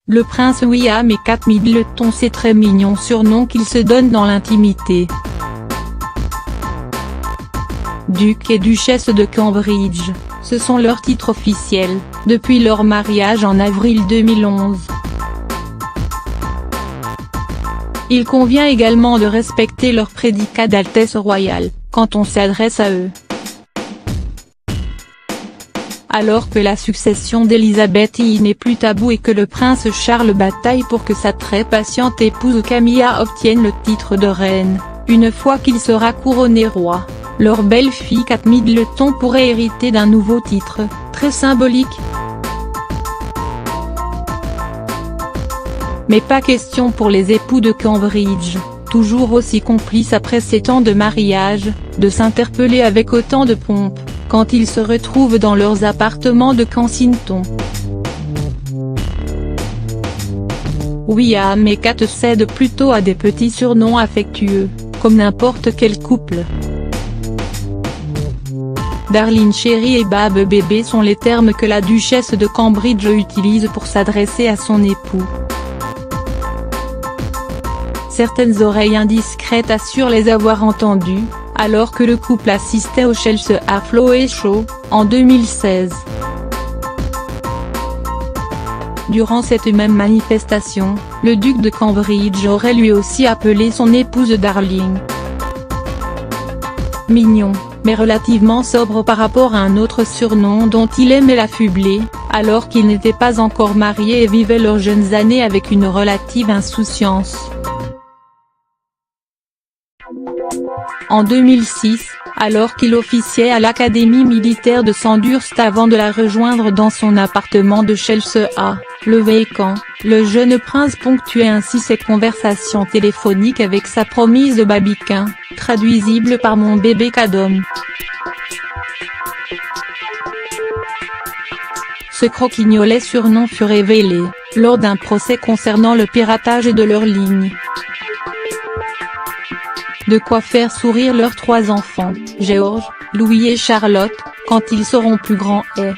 Le prince William et Kate Middleton, ces très mignons surnoms qu'ils se donnent dans l'intimité. Duc et duchesse de Cambridge, ce sont leurs titres officiels, depuis leur mariage en avril 2011. Il convient également de respecter leur prédicat d'Altesse royale, quand on s'adresse à eux. Alors que la succession d'Elisabeth I n'est plus tabou et que le prince Charles bataille pour que sa très patiente épouse Camilla obtienne le titre de reine, une fois qu'il sera couronné roi, leur belle-fille Kate Middleton pourrait hériter d'un nouveau titre, très symbolique. Mais pas question pour les époux de Cambridge, toujours aussi complices après 7 ans de mariage, de s'interpeller avec autant de pompe, quand ils se retrouvent dans leurs appartements de Kensington. William et Kate cèdent plutôt à des petits surnoms affectueux, comme n'importe quel couple. Darling chérie et Babe bébé sont les termes que la duchesse de Cambridge utilise pour s'adresser à son époux. Certaines oreilles indiscrètes assurent les avoir entendus, alors que le couple assistait au Chelsea Flower Show, en 2016. Durant cette même manifestation, le duc de Cambridge aurait lui aussi appelé son épouse Darling. Mignon, mais relativement sobre par rapport à un autre surnom dont il aimait l'affubler, alors qu'ils n'étaient pas encore mariés et vivaient leurs jeunes années avec une relative insouciance. En 2006, alors qu'il officiait à l'Académie militaire de Sandhurst avant de la rejoindre dans son appartement de Chelsea, le Week-end, le jeune prince ponctuait ainsi ses conversations téléphoniques avec sa promise de Babykin, traduisible par mon bébé Kadom. Ce croquignolet surnom fut révélé, lors d'un procès concernant le piratage de leurs lignes. De quoi faire sourire leurs 3 enfants, George, Louis et Charlotte, quand ils seront plus grands et